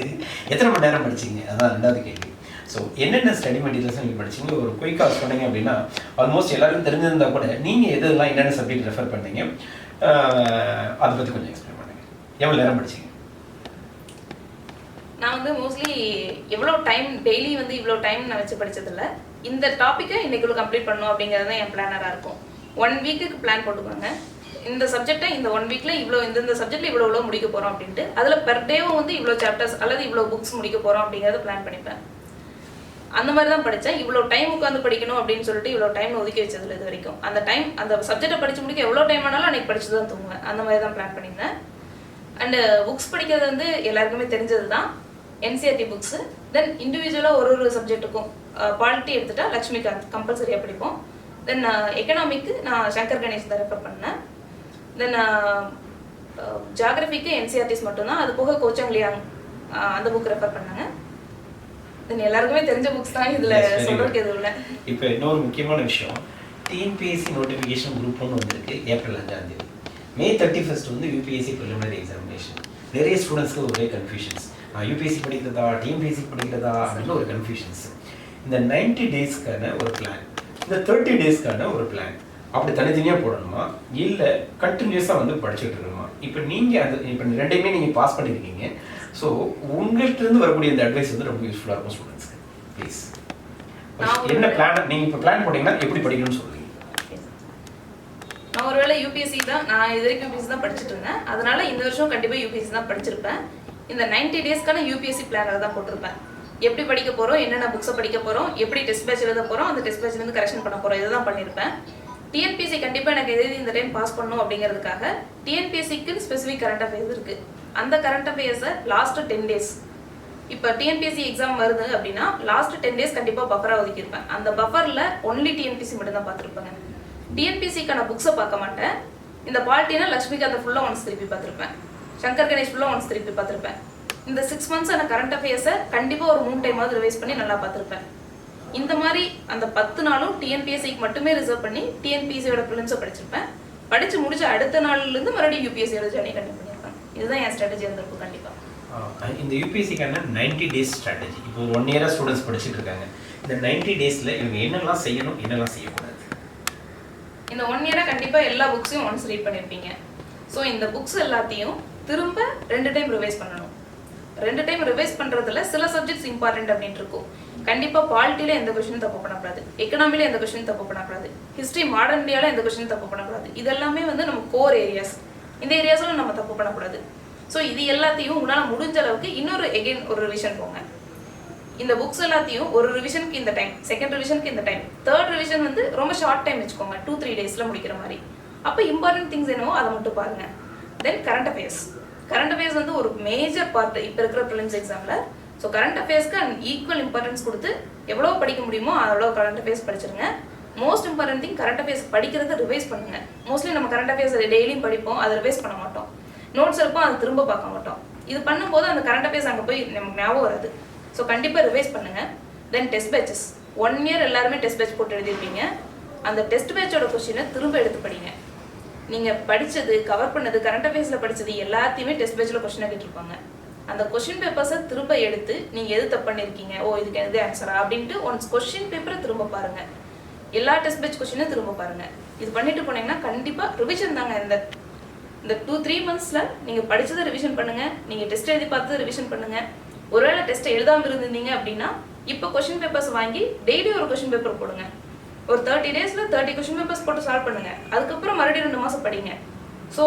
எத்தனை மணி நேரம் படிச்சிங்க? அதான் ரெண்டாவது கேள்வி. ஸோ என்னென்ன ஸ்டடி மெட்டீரியல்ஸ் நீங்கள் படிச்சிங்க ஒரு குயிக்காக சொன்னீங்க அப்படின்னா ஆல்மோஸ்ட் எல்லாருக்கும் தெரிஞ்சிருந்தா கூட நீங்கள் எதெல்லாம் என்னென்ன சப்ஜெக்ட் ரெஃபர் பண்ணீங்க அதை பற்றி கொஞ்சம் எக்ஸ்பிளைன் பண்ணுங்க. எவ்வளோ நேரம் படிச்சிங்க?
நான் வந்து மோஸ்ட்லி எவ்வளோ டைம் டெய்லி வந்து இவ்வளோ டைம் நான் வச்சு படித்ததில்ல. இந்த டாப்பிக்கை இன்றைக்குள்ள கம்ப்ளீட் பண்ணணும் அப்படிங்கிறது தான் என் பிளானராக இருக்கும். 1 வீக்குக்கு பிளான் போட்டுக்கோங்க. இந்த சப்ஜெக்டை இந்த 1 வீக்கில் இவ்வளோ இந்த சப்ஜெக்டில் இவ்வளோ முடிக்க போகிறோம் அப்படின்ட்டு. அதில் பெர் டேவும் வந்து இவ்வளோ சாப்டர்ஸ் அல்லது இவ்வளோ புக்ஸ் முடிக்க போகிறோம் அப்படிங்கிறத பிளான் பண்ணிப்பேன். அந்த மாதிரி தான் படித்தேன். இவ்வளோ டைம் உட்காந்து படிக்கணும் அப்படின்னு சொல்லிட்டு இவ்வளோ டைம் ஒதுக்கி வச்சதில்லை இது வரைக்கும். அந்த டைம் அந்த சப்ஜெக்டை படித்து முடிக்க எவ்வளோ டைம் ஆனாலும் அன்றைக்கி படிச்சு தான் தூங்குவேன். அந்த மாதிரி தான் பிளான் பண்ணியிருந்தேன். அண்டு புக்ஸ் படிக்கிறது வந்து எல்லாருக்குமே தெரிஞ்சது தான். என்சிஆர்டி புக்ஸு, தென் இண்டிவிஜுவலாக ஒரு சப்ஜெக்ட்டுக்கும் பாலிட்டி எடுத்துகிட்டா லக்ஷ்மிகாந்த் கம்பல்சரியாக படிப்போம். தென் எக்கனாமிக்கு நான் சங்கர் கணேஷ் தான் ரெஃபர் பண்ணேன். தென் ஜியாகிரபிக்கு என்சிஆர்டிஸ் மட்டும்தான். அது போக கோச்சங்லியாங் அந்த புக் ரெஃபர் பண்ணாங்க. தென் எல்லாருக்குமே தெரிஞ்ச புக்ஸ் தான், இதில் சொல்கிறதுக்கு எதுவும் இல்லை.
இப்போ இன்னொரு முக்கியமான விஷயம், டிஎன்பிஎஸ்சி நோட்டிஃபிகேஷன் குரூப் 1 வந்திருக்கு ஏப்ரல் 5ஆம் தேதி. மே 31 வந்து யூபிஎஸ்சி ப்ரிலிமினரி எக்ஸாமினேஷன். நிறைய ஸ்டூடெண்ட்ஸ்க்கு ஒரே கன்ஃபியூஷன்ஸ், யூபிஎஸ்சி படிக்கிறதா டிஎன்பிஎஸ்சி படிக்கிறதா அப்படின்னு ஒரு கன்ஃபியூஷன்ஸ். இந்த 90 டேஸ்க்கான ஒரு பிளான், இந்த 30 டேஸ்க்கான ஒரு பிளான் அப்படி தனித்தனியாக போடணுமா இல்லை கண்டினியூஸாக வந்து படிச்சுட்டு இருக்கணுமா? இப்போ நீங்கள் இப்போ ரெண்டையுமே நீங்கள் பாஸ் பண்ணியிருக்கீங்க. ஸோ உங்கள்கிட்ட வரக்கூடிய இந்த அட்வைஸ் வந்து ரொம்ப யூஸ்ஃபுல்லாக இருக்கும் ஸ்டூடெண்ட்ஸ்க்கு. ப்ளீஸ் என்ன பிளான் நீங்கள் இப்போ பிளான் போட்டிங்கன்னா எப்படி படிக்கணும்னு சொல்லுவீங்க?
நான் ஒருவேளை யூபிஎஸ்சி தான், நான் இது வரைக்கும் யூபிஎஸ்சி தான் படிச்சுட்டு இருந்தேன். அதனால இந்த வருஷம் கண்டிப்பாக யூபிஎஸ்சி தான் படிச்சிருப்பேன். இந்த 90 டேஸ்க்கான யூபிஎஸ்சி பிளானர் தான் போட்டிருப்பேன். எப்படி படிக்க போகிறோம், என்னென்ன புக்ஸை படிக்க போகிறோம், எப்படி டெஸ்ட் பேட்ச் எழுத போகிறோம், அந்த டெஸ்ட் பேட்ச்லேருந்து கரெக்ஷன் பண்ண போகிறோம், இதுதான் பண்ணியிருப்பேன். டிஎன்பிஎஸ்சி கண்டிப்பாக எனக்கு எழுதி இந்த டைம் பாஸ் பண்ணணும் அப்படிங்கிறதுக்காக டிஎன்பிஎஸ்சிக்கு ஸ்பெசிஃபிக் கரண்ட் அஃபேர்ஸ் இருக்குது. அந்த கரண்ட் அஃபேர்ஸை லாஸ்ட்டு 10 டேஸ், இப்போ டிஎன்பிஎஸ்சி எக்ஸாம் வருது அப்படின்னா லாஸ்ட்டு 10 டேஸ் கண்டிப்பாக பஃபராக ஒதுக்கியிருப்பேன். அந்த பஃபரில் ஒன்லி டிஎன்பிஎஸ்சி மட்டும் தான் பார்த்துருப்பேங்க. டிஎன்பிஎஸ்சிக்கான புக்ஸை பார்க்க மாட்டேன். இந்த பாலிட்டினா லக்ஷ்மிகாந்த் ஃபுல்லாக ஒன்ஸ் திருப்பி பார்த்துருப்பேன், சங்கர் கணேஷ் ஃபுல்லாக ஒன்ஸ் திருப்பி பார்த்துருப்பேன். இந்த 6 months அந்த கரண்ட் அஃபேர்ஸை கண்டிப்பாக ஒரு 3 டைமாவது ரிவைஸ் பண்ணி நல்லா பார்த்துருப்பேன். இந்த மாதிரி அந்த 10 நாளும் டிஎன்பிஎஸ்சிக்கு மட்டுமே ரிசர்வ் பண்ணி டிஎன்பிஎஸ்சியோட ப்ரிலிம்ஸை படிச்சிருப்பேன். படித்து முடிச்ச அடுத்த நாள்லேருந்து மறுபடியும் யூபிஎஸ்சியோட ஜர்னி கண்டினியூ பண்ணியிருப்பேன். இதுதான் என் ஸ்ட்ராட்டஜி இருந்திருக்கும் கண்டிப்பாக.
இந்த யூபிஎஸ்சிக்கான 90 டேஸ் ஸ்ட்ராட்டஜி, இப்போ 1 year ஸ்டூடெண்ட்ஸ் படிச்சுட்டு இருக்காங்க. இந்த 90 டேஸில் இவங்க என்னெல்லாம் செய்யணும், என்னெல்லாம் செய்யக்கூடாது?
இந்த 1 year கண்டிப்பாக எல்லா புக்ஸையும் ஒன்ஸ் ரீட் பண்ணியிருப்பீங்க. ஸோ இந்த புக்ஸ் எல்லாத்தையும் திரும்ப 2 டைம் ரிவைஸ் பண்ணணும். 2 டைம் ரிவைஸ் பண்ணுறதுல சில சப்ஜெக்ட்ஸ் இம்பார்ட்டன்ட் அப்படின்ட்டு இருக்கும். கண்டிப்பாக பாலிட்டியில் எந்த கொஸ்டினும் தப்பு பண்ணக்கூடாது, எக்கனாமியில் எந்த கொஸ்டினும் தப்பு பண்ணக்கூடாது, ஹிஸ்ட்ரி மாடர்ன் இந்தியாவில் எந்த கொஸ்டினும் தப்பு பண்ணக்கூடாது. இதெல்லாமே வந்து நம்ம கோர் ஏரியாஸ். இந்த ஏரியாஸில் நம்ம தப்பு பண்ணக்கூடாது. ஸோ இது எல்லாத்தையும் உங்களால் முடிஞ்ச அளவுக்கு இன்னொரு ஒரு ரிவிஷன் போங்க. இந்த புக்ஸ் எல்லாத்தையும் ஒரு ரிவிஷனுக்கு இந்த டைம், செகண்ட் ரிவிஷனுக்கு இந்த டைம், தேர்ட் ரிவிஷன் வந்து ரொம்ப ஷார்ட் டைம் வச்சுக்கோங்க, 2-3 டேஸில் முடிக்கிற மாதிரி. அப்போ இம்பார்ட்டன்ட் திங்ஸ் என்னவோ அதை மட்டும் பாருங்கள். தென் கரண்ட் அஃபேர்ஸ் வந்து ஒரு மேஜர் பார்ட் இப்போ இருக்கிற ப்ரிலிம்ஸ் எக்ஸாமில். ஸோ கரண்ட் அஃபேர்ஸ்க்கு ஈக்குவல் இம்பார்ட்டன்ஸ் கொடுத்து எவ்வளோ படிக்க முடியுமோ அவ்வளோ கரண்ட் அஃபேர்ஸ் படிச்சிருங்க. Most important thing current affairs படிக்கிறத ரிவைஸ் பண்ணுங்க. மோஸ்ட்லி நம்ம கரண்ட் அஃபேர்ஸ் டெய்லியும் படிப்போம், அதை ரிவைஸ் பண்ண மாட்டோம். நோட்ஸ் இருக்கும், அதை திரும்ப பார்க்க மாட்டோம். இது பண்ணும்போது அந்த கரண்ட் அஃபேர்ஸ் அங்கே போய் நமக்கு ஞாபகம் வராது. ஸோ கண்டிப்பாக ரிவைஸ் பண்ணுங்க. தென் டெஸ்ட் பேட்சஸ் 1 இயர் எல்லாருமே டெஸ்ட் பேட்ச் போட்டு எழுதிருப்பீங்க. அந்த டெஸ்ட் பேட்சோட கொஸ்டினை திரும்ப எடுத்து படிங்க. நீங்கள் படித்தது கவர் பண்ணது கரண்ட் அஃபேர்ஸில் படித்தது எல்லாத்தையுமே டெஸ்ட் பேட்சில் கொஸ்டினாக கேட்டிருப்பாங்க. அந்த கொஸ்டின் பேப்பர்ஸை திரும்ப எடுத்து நீங்கள் எது தப்பு பண்ணியிருக்கீங்க, ஓ இதுக்கு எது ஆன்சரா அப்படின்ட்டு ஒன்ஸ் கொஸ்டின் பேப்பரை திரும்ப பாருங்கள். எல்லா டெஸ்ட் பேட்ச் கொஸ்டினும் திரும்ப பாருங்கள். இது பண்ணிட்டு போனீங்கன்னா கண்டிப்பாக ரிவிஷன் தாங்க. இந்த 2-3 மந்த்ஸில் நீங்கள் படித்ததை ரிவிஷன் பண்ணுங்கள், நீங்கள் டெஸ்ட் எழுதி பார்த்தது ரிவிஷன் பண்ணுங்கள். ஒருவேளை டெஸ்ட்டை எழுதாமல் இருந்திருந்தீங்க அப்படின்னா இப்போ கொஸ்டின் பேப்பர்ஸ் வாங்கி டெய்லி ஒரு கொஸ்டின் பேப்பர் போடுங்க. ஒரு 30 டேஸில் 30 கொஸ்டின் பேப்பர்ஸ் போட்டு சால்வ் பண்ணுங்கள். அதுக்கப்புறம் மறுபடியும் 2 மாதம் படிங்க. ஸோ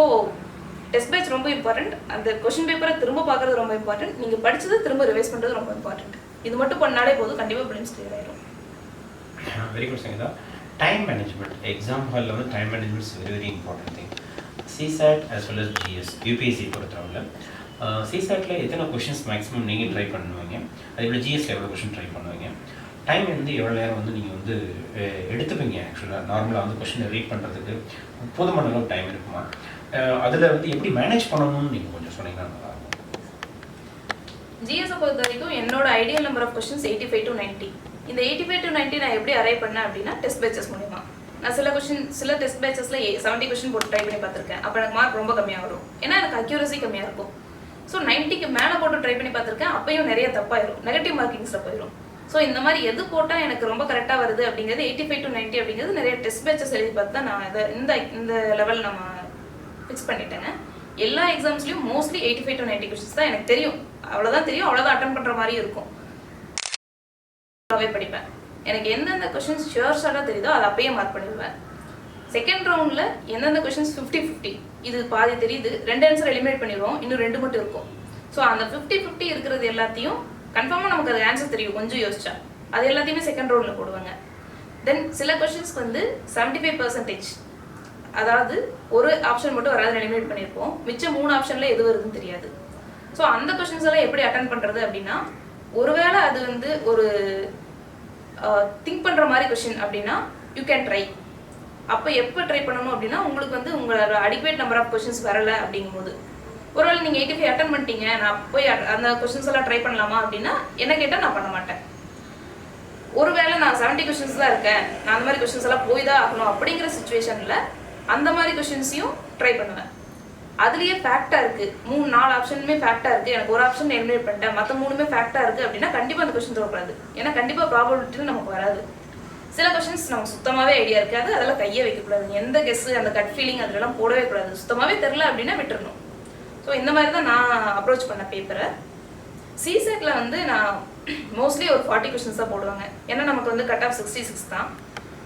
டெஸ்ட் பேட்ச் ரொம்ப இம்பார்ட்டன்ட். அந்த கொஸ்டின் பேப்பரை திரும்ப பார்க்குறது ரொம்ப இம்பார்ட்டன்ட். நீங்கள் படித்ததை திரும்ப ரிவைஸ் பண்ணுறது ரொம்ப இம்பார்ட்டன்ட். இது மட்டும் பண்ணாலே போதும், கண்டிப்பாக பிலிம்ஸ் கிளியர் ஆயிடும்.
Very good Sangeetha. Time management, exam ஹாலில் வந்து time management is very very important thing. CSAT as well as GS UPSC பொறுத்தவரையில் சிசாட்டில் எத்தனை கொஷின்ஸ் மேக்ஸிமம் நீங்கள் ட்ரை பண்ணுவீங்க, அதே போல் ஜிஎஸ்ல எவ்வளோ கொஷின் ட்ரை பண்ணுவீங்க, டைம் வந்து எவ்வளோ நேரம் வந்து நீங்கள் வந்து எடுத்துப்பீங்க? ஆக்சுவலாக நார்மலாக வந்து கொஷினை ரீட் பண்ணுறதுக்கு போதுமான அளவு டைம் இருக்குமா? அதில் வந்து எப்படி மேனேஜ் பண்ணணும்னு நீங்கள் கொஞ்சம் சொன்னீங்கன்னா நல்லாயிருக்கும்.
ஜிஎஸை பொறுத்த வரைக்கும் என்னோட ideal number of questions 85 to 90. இந்த 85 to 90 நான் எப்படி அரைவ் பண்ணேன் அப்படின்னா டெஸ்ட் பேச்சஸ் மூலிமா. நான் சில டெஸ்ட் பேச்சஸில் 70 கொஸ்டின் போட்டு ட்ரை பண்ணி பார்த்துருக்கேன். அப்போ எனக்கு மார்க் ரொம்ப கம்மியாக வரும், ஏன்னா எனக்கு அக்யூரசி கம்மியாக இருக்கும். ஸோ 90க்கு மேலே போட்டு ட்ரை பண்ணி பார்த்துருக்கேன், அப்பயும் நிறைய தப்பாயிரும், நெகட்டிவ் மார்க்கிங்ஸில் போயிடும். ஸோ இந்த மாதிரி எது போட்டால் எனக்கு ரொம்ப கரெக்டாக வருது அப்படிங்கிறது 85 to 90 அப்படிங்கிறது நிறைய டெஸ்ட் பேச்சஸ் எழுதி பார்த்து தான் நான் இதை இந்த லெவல் நம்ம ஃபிக்ஸ் பண்ணிட்டேங்க. எல்லா எக்ஸாம்ஸ்லையும் மோஸ்ட்லி 85 to 90 கொஸ்டின்ஸ் தான் எனக்கு தெரியும். அவ்வளோதான் தெரியும், அவ்வளோதான் அட்டன் பண்ணுற மாதிரி இருக்கும். படிப்பேன். எனக்கு எந்தெந்த கொஸ்டின்ஸ் ஷுவர் ஷார்ட்டாக தெரியுதோ அதை அப்பயே மார்க் பண்ணிடுவேன். செகண்ட் ரவுண்டில் எந்தெந்த கொஸ்டின்ஸ் 50-50 இது பாதி தெரியுது, 2 ஆன்சர் எலிமினேட் பண்ணிடுவோம், இன்னும் 2 மட்டும் இருக்கும். ஸோ அந்த 50-50 இருக்கிறது எல்லாத்தையும் கன்ஃபார்மாக நமக்கு அது ஆன்சர் தெரியும் கொஞ்சம் யோசிச்சா, அது எல்லாத்தையுமே செகண்ட் ரவுண்டில் போடுவாங்க. தென் சில கொஸ்டின்ஸ்க்கு வந்து 75%, அதாவது ஒரு ஆப்ஷன் மட்டும் வராது எலிமினேட் பண்ணியிருப்போம், மிச்சம் 3 ஆப்ஷனில் எது வருதுன்னு தெரியாது. ஸோ அந்த கொஸ்டின்ஸ் எல்லாம் எப்படி அட்டன் பண்ணுறது அப்படின்னா, ஒருவேளை அது வந்து ஒரு திங்க் பண்ணுற மாதிரி கொஸ்டின் அப்படின்னா யூ கேன் ட்ரை. அப்போ எப்போ ட்ரை பண்ணணும் அப்படின்னா, உங்களுக்கு வந்து உங்களோட அடிக்குவேட் நம்பர் ஆஃப் கொஸ்டின்ஸ் வரலை அப்படிங்கும்போது, ஒருவேளை நீங்கள் 85 அட்டன் பண்ணிட்டீங்க, நான் போய் அந்த கொஸ்டின்ஸ் எல்லாம் ட்ரை பண்ணலாமா அப்படின்னா என்ன கேட்டால் நான் பண்ண மாட்டேன். ஒருவேளை நான் 70 கொஸ்டின்ஸ் தான் இருக்கேன், நான் அந்த மாதிரி கொஸ்டின்ஸ் எல்லாம் போய் தான் ஆகணும் அப்படிங்கிற சுச்சுவேஷனில் அந்த மாதிரி கொஸ்டின்ஸையும் ட்ரை பண்ணுவேன். அதுலேயே ஃபேக்டாக இருக்குது, 3-4 ஆப்ஷனுமே ஃபேக்டாக இருக்குது, எனக்கு ஒரு ஆப்ஷன் எலிமினேட் பண்ணிட்டேன், மற்ற 3மே ஃபேக்டாக இருக்குது அப்படின்னா கண்டிப்பாக அந்த கொஸ்டின் தரக்கூடாது, ஏன்னா கண்டிப்பாக ப்ராபபிலிட்டின்னு நமக்கு வராது. சில கொஸ்டின்ஸ் நமக்கு சுத்தமாகவே ஐடியா இருக்காது, அதெல்லாம் கையை வைக்கக்கூடாது, எந்த கெஸ்ஸு அந்த கட் ஃபீலிங் அதெல்லாம் போடவே கூடாது, சுத்தமாகவே தெரில அப்படின்னா விட்டுறணும். ஸோ இந்த மாதிரி தான் நான் அப்ரோச் பண்ண பேப்பரை. சிசெட்டில் வந்து நான் மோஸ்ட்லி ஒரு 40 கொஸ்டின்ஸ் தான் போடுவாங்க, ஏன்னா நமக்கு வந்து கட் ஆஃப் 66 தான்.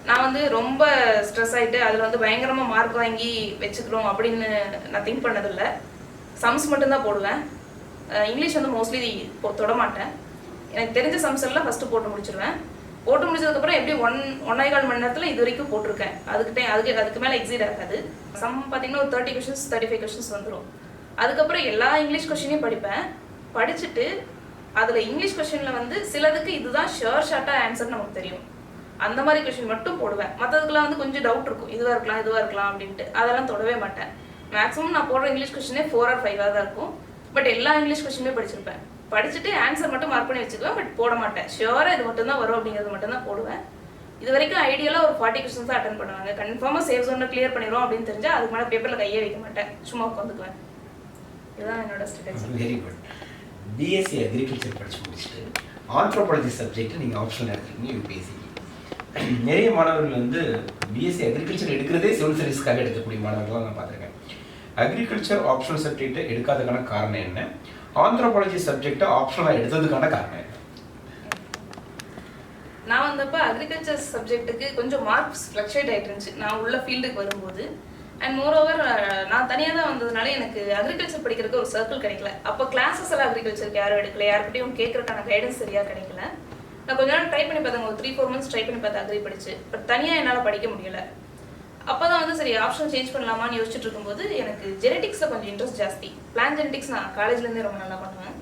நான் வந்து ரொம்ப ஸ்ட்ரெஸ் ஆகிட்டு அதில் வந்து பயங்கரமாக மார்க் வாங்கி வச்சுக்கிறோம் அப்படின்னு நான் திங்க் பண்ணதில்லை. சம்ஸ் மட்டும்தான் போடுவேன். இங்கிலீஷ் வந்து மோஸ்ட்லி தொட மாட்டேன். எனக்கு தெரிஞ்ச சம்ஸ் எல்லாம் ஃபஸ்ட்டு போட்டு முடிச்சிடுவேன். போட்டு முடிச்சதுக்கப்புறம் எப்படி 1.25 மணி நேரத்தில் இது வரைக்கும் போட்டிருக்கேன். அதுக்கு மேலே எக்ஸீட் ஆகாது. சம் பார்த்தீங்கன்னா ஒரு 30 கொஸ்டின்ஸ் 35 கொஸ்டின்ஸ் வந்துடும். அதுக்கப்புறம் எல்லா இங்கிலீஷ் கொஸ்டினையும் படிப்பேன். படிச்சுட்டு அதில் இங்கிலீஷ் கொஸ்டினில் வந்து சிலதுக்கு இதுதான் ஷுர் ஷார்ட்டாக ஆன்சர் நமக்கு தெரியும், அந்த மாதிரி கொஸ்டின் மட்டும் போடுவேன். மற்றதுக்கெல்லாம் வந்து கொஞ்சம் டவுட் இருக்கும், இதுவாக இருக்கலாம் அப்படின்ட்டு, அதெல்லாம் தொடவே மாட்டேன். மேக்ஸிமம் நான் போடுற இங்கிலீஷ் கொஸ்டினே 4 or 5 தான் இருக்கும். பட் எல்லா இங்கிலீஷ் கொஸ்டினுமே படிச்சிருப்பேன். படிச்சுட்டு ஆன்சர் மட்டும் மார்க் பண்ணி வச்சுக்குவேன், பட் போட மாட்டேன். ஷியோராக இது மட்டும் தான் வரும் அப்படிங்கிறது மட்டும் தான் போடுவேன். இது வரைக்கும் ஐடியலாக ஒரு 40 கொஸ்டின்ஸ் தான் அட்டன் பண்ணுவாங்க. கன்ஃபார்மாக சேவ் ஜோனில் கிளியர் பண்ணிடுவோம் அப்படின்னு தெரிஞ்சால் அதுக்கு மேலே பேப்பரில் கையே வைக்க மாட்டேன், சும்மா உட்காந்துக்குவேன். இதுதான் என்னோட strategy.
Very good. BSc agriculture படித்து முடிச்சுட்டு ஆந்த்ரோபாலஜி சப்ஜெக்ட் நீங்கள் ஆப்ஷன் எடுத்துருக்கீங்க யூபிஎஸ்சி. நிறைய மாணவர்கள் வந்து பிஎஸ்சி அக்ரிகல்ச்சர் எடுக்கிறதே சிவில் சர்வீஸ்க்காக எடுக்கக்கூடிய மாணவர்கள்லாம் நான் பார்த்துருக்கேன். அக்ரிகல்ச்சர் ஆப்ஷனல் சப்ஜெக்டை எடுக்காததுக்கான காரணம் என்ன? ஆந்த்ரோபாலஜி சப்ஜெக்டை ஆப்ஷனலாக எடுத்ததுக்கான காரணம் என்ன?
நான் வந்தப்போ அக்ரிகல்ச்சர் சப்ஜெக்ட்டுக்கு கொஞ்சம் மார்க்ஸ் ஃப்ளக்சுவேட் ஆகிட்டு இருந்துச்சு நான் உள்ள ஃபீல்டுக்கு வரும்போது. அண்ட் மோரோவர் நான் தனியாக தான் வந்ததுனால எனக்கு அக்ரிகல்ச்சர் படிக்கிறதுக்கு ஒரு சர்க்கிள் கிடைக்கல. அப்போ கிளாஸஸ் எல்லாம் அக்ரிகல்ச்சருக்கு யாரும் எடுக்கல, யார்கிட்டையும் கேட்கறதுக்கான கைடன்ஸ் சரியாக கிடைக்கல. நான் கொஞ்ச நாள் ட்ரை பண்ணி பார்த்தேன், ஒரு 3-4 months ட்ரை பண்ணி பார்த்தேன் அக்ரி படிச்சு. பட் தனியாக என்னால் படிக்க முடியலை. அப்போ தான் வந்து சரி ஆப்ஷன் சேஞ்ச் பண்ணலாமான்னு யோசிச்சுட்டு இருக்கும்போது எனக்கு ஜெனடிக்ஸில் கொஞ்சம் இன்ட்ரெஸ்ட் ஜாஸ்தி. பிளான் ஜெனடிக்ஸ் நான் காலேஜ்லேருந்தே ரொம்ப நல்லா பண்ணுவேன்.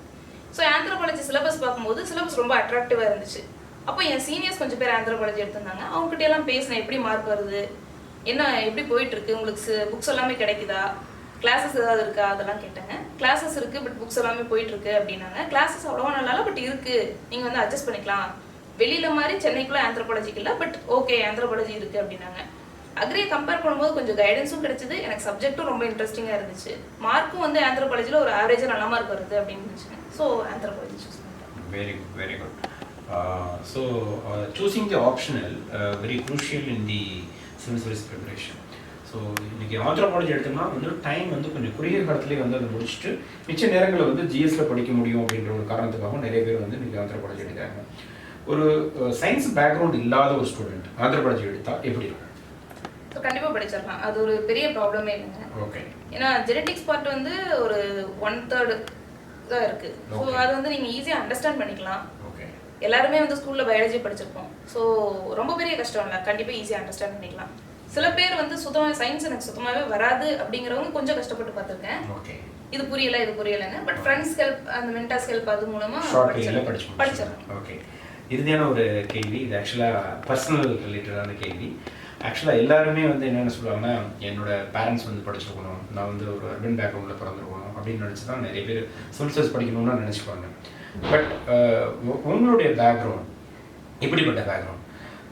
ஸோ ஆந்த்ரோபாலஜி சிலபஸ் பார்க்கும்போது சிலபஸ் ரொம்ப அட்ராக்டிவாக இருந்துச்சு. அப்போ என் சீனியர்ஸ் கொஞ்சம் பேர் ஆந்த்ரோபாலஜி எடுத்திருந்தாங்க. அவங்ககிட்ட எல்லாம் பேசினேன், எப்படி மார்க் வருது, என்ன எப்படி போயிட்டுருக்கு, உங்களுக்கு புக்ஸ் எல்லாமே கிடைக்குதா, கிளாஸஸ் ஏதாவது இருக்கா, அதெல்லாம் கேட்டாங்க. கிளாஸஸ் இருக்குது, பட் புக்ஸ் எல்லாமே போயிட்டுருக்கு அப்படின்னாங்க. கிளாஸஸ் அவ்வளோவா நல்லா இல்லை, பட் இருக்குது, நீங்கள் வந்து அட்ஜஸ்ட் பண்ணிக்கலாம். வெளியில் மாதிரி சென்னைக்குள்ளே ஆந்த்ரோபாலஜிக்கு இல்லை, பட் ஓகே ஆந்த்ரோபாலஜி இருக்குது அப்படின்னாங்க. அக்ரியை கம்பேர் பண்ணும்போது கொஞ்சம் கைடன்ஸும் கிடைச்சிது, எனக்கு சப்ஜெக்ட்டும் ரொம்ப இன்ட்ரெஸ்டிங்காக இருந்துச்சு. மார்க்கும் வந்து ஆந்த்ரோபாலஜியில் ஒரு ஆவரேஜாக நல்ல மார்க் வருது அப்படின்னு இருந்துச்சு. ஸோ ஆந்த்ரோபாலஜி சூஸ் பண்ணிட்டேன்.
Very good, very good. So choosing the optional very crucial in the civil service preparation. So இன்றைக்கி ஆந்த்ரோபாலஜி எடுத்தோம்னா வந்து டைம் வந்து கொஞ்சம் குறுகிய காலத்துலேயே வந்து அதை முடிச்சுட்டு மிச்ச நேரங்களில் வந்து ஜிஎஸ்ல படிக்க முடியும் அப்படின்ற ஒரு காரணத்துக்காக நிறைய பேர் வந்து இன்றைக்கி ஆந்த்ரோபாலஜி எடுக்கிறாங்க. ஒரு சயின்ஸ் பேக்ரவுண்ட் இல்லாத ஒரு ஸ்டூடெண்ட் ஆந்த்ரோபாலஜி எடுத்தால் எப்படி இருக்கும்?
ஸோ கண்டிப்பாக படிச்சிடலாம், அது ஒரு பெரிய ப்ராப்ளமே இல்லைங்க.
ஓகே.
ஏன்னா ஜெனட்டிக்ஸ் பார்ட் வந்து ஒரு 1/3 தான் இருக்குது. ஸோ அது வந்து நீங்கள் ஈஸியாக அண்டர்ஸ்டாண்ட் பண்ணிக்கலாம்.
ஓகே.
எல்லாருமே வந்து ஸ்கூலில் பயாலஜி படிச்சிருப்போம். ஸோ ரொம்ப பெரிய கஷ்டம் இல்லை, கண்டிப்பாக ஈஸியாக அண்டர்ஸ்டாண்ட் பண்ணிக்கலாம். சில பேர் வந்து சுத்தமாக சயின்ஸ் எனக்கு சுத்தமாகவே வராது அப்படிங்கிறவங்க கொஞ்சம் கஷ்டப்பட்டு பார்த்துருக்கேன்.
ஓகே. இது
புரியலைன்னு பட் ஃப்ரெண்ட்ஸ் ஹெல்ப், அந்த மென்டாஸ் ஹெல்ப் அது மூலமாக படிச்சிடலாம்.
ஓகே. இறுதியான ஒரு கேள்வி, இது ஆக்சுவலாக பர்சனல் ரிலேட்டடான கேள்வி. ஆக்சுவலாக எல்லாருமே வந்து என்னென்ன சொல்லுவாங்கன்னா, என்னோட பேரண்ட்ஸ் வந்து படிச்சிருக்கணும், நான் வந்து ஒரு அர்பன் பேக்ரவுண்டில் பிறந்திருக்கணும் அப்படின்னு நினச்சி தான் நிறைய பேர் சிவில் சர்வீஸ் படிக்கணும்னு நினச்சிப்பாங்க. பட் உங்களுடைய பேக்ரவுண்ட் எப்படிப்பட்ட பேக்ரவுண்ட்,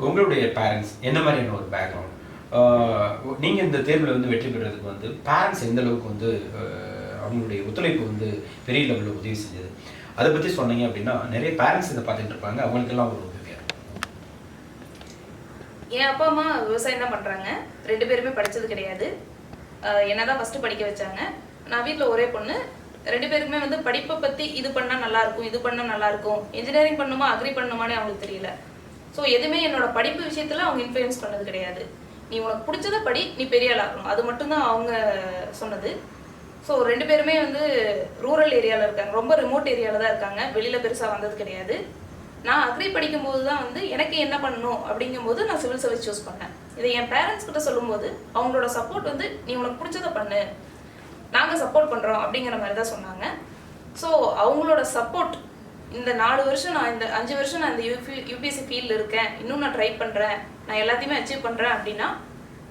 உங்களுடைய பேரண்ட்ஸ் என்ன மாதிரியான ஒரு பேக்ரவுண்ட், நீங்கள் இந்த தேர்வில் வந்து வெற்றி பெறுறதுக்கு வந்து பேரண்ட்ஸ் எந்த அளவுக்கு வந்து அவங்களுடைய ஒத்துழைப்பு வந்து பெரிய லெவலில் உதவி செஞ்சது, அதை பற்றி சொன்னீங்க அப்படின்னா நிறைய பேரண்ட்ஸ் இதை பார்த்துட்டு இருப்பாங்க, அவங்களுக்கெல்லாம் ஒரு உதவியாக இருக்கும்.
என் அப்பா அம்மா விவசாயம் தான் பண்ணுறாங்க, 2 பேருமே படித்தது கிடையாது. என்ன தான் ஃபஸ்ட்டு படிக்க வச்சாங்க. நான் வீட்டில் ஒரே பொண்ணு, 2 பேருக்குமே வந்து படிப்பை பற்றி இது பண்ணால் நல்லாயிருக்கும், இது பண்ணால் நல்லாயிருக்கும், இன்ஜினியரிங் பண்ணணுமா அக்ரி பண்ணணுமானே அவங்களுக்கு தெரியல. ஸோ எதுவுமே என்னோட படிப்பு விஷயத்தில் அவங்க இன்ஃப்ளூயன்ஸ் பண்ணது கிடையாது. நீ உனக்கு பிடிச்சதை படி, நீ பெரிய ஆள் ஆகணும், அது மட்டும்தான் அவங்க சொன்னது. ஸோ 2 பேருமே வந்து ரூரல் ஏரியாவில் இருக்காங்க, ரொம்ப ரிமோட் ஏரியாவில் தான் இருக்காங்க, வெளியில் பெருசாக வந்தது கிடையாது. நான் அக்ரி படிக்கும்போது தான் வந்து எனக்கு என்ன பண்ணணும் அப்படிங்கும்போது நான் சிவில் சர்வீஸ் சூஸ் பண்ணேன். இதை என் பேரண்ட்ஸ் கிட்ட சொல்லும்போது அவங்களோட சப்போர்ட் வந்து நீ உனக்கு பிடிச்சதை பண்ணு, நாங்கள் சப்போர்ட் பண்ணுறோம் அப்படிங்கிற மாதிரி தான் சொன்னாங்க. ஸோ அவங்களோட சப்போர்ட், இந்த 4 வருஷம் நான் இந்த 5 வருஷம் நான் இந்த யூபிஎஸ்சி ஃபீல்டில் இருக்கேன், இன்னும் நான் ட்ரை பண்ணுறேன், நான் எல்லாத்தையுமே அச்சீவ் பண்ணுறேன் அப்படின்னா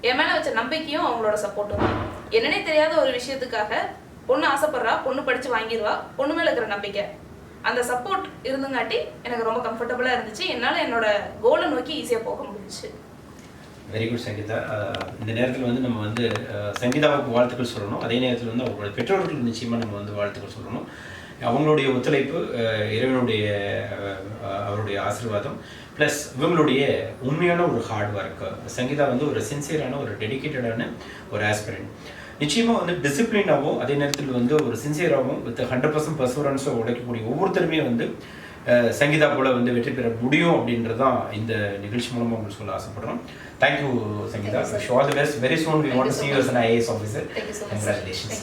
என் மேலே வச்ச நம்பிக்கையும் அவங்களோட சப்போர்ட்டும் தான். என்னன்னே தெரியாத ஒரு விஷயத்துக்காக பொண்ணு ஆசைப்படுறா, பொண்ணு படித்து வாங்கிடுவா, பொண்ணு மேலே இருக்கிற நம்பிக்கை, அந்த சப்போர்ட் இருந்துங்காட்டி எனக்கு ரொம்ப கம்ஃபர்டபுளாக இருந்துச்சு. என்னால் என்னோட கோலை நோக்கி ஈஸியாக போக முடிஞ்சிச்சு.
Very good Sangeetha. இந்த நேரத்தில் வந்து நம்ம வந்து சங்கீதாவுக்கு வாழ்த்துக்கள் சொல்லணும், அதே நேரத்தில் வந்து அவங்களோட பெற்றோர்களுக்கு நிச்சயமாக நம்ம வந்து வாழ்த்துக்கள் சொல்லணும். அவங்களுடைய ஒத்துழைப்பு, இறைவனுடைய அவருடைய ஆசீர்வாதம், ப்ளஸ் இவங்களுடைய உண்மையான ஒரு ஹார்ட் ஒர்க். சங்கீதா வந்து ஒரு சின்சியரான ஒரு டெடிக்கேட்டடான ஒரு ஆஸ்பிரண்ட். நிச்சயமாக வந்து டிசிப்ளினாகவும் அதே நேரத்தில் வந்து ஒரு சின்சியராகவும் வித் 100% பர்சவரன்ஸை உழைக்கக்கூடிய ஒவ்வொருத்தருமே வந்து சங்கீதா போல வந்து வெற்றி பெற முடியும் அப்படின்றது தான் இந்த நிகழ்ச்சி மூலமாக உங்களுக்கு சொல்ல ஆசைப்படுறோம். Thank you Sangeetha. Wish all the best. Very soon we want to see you as an IAS officer. Congratulations.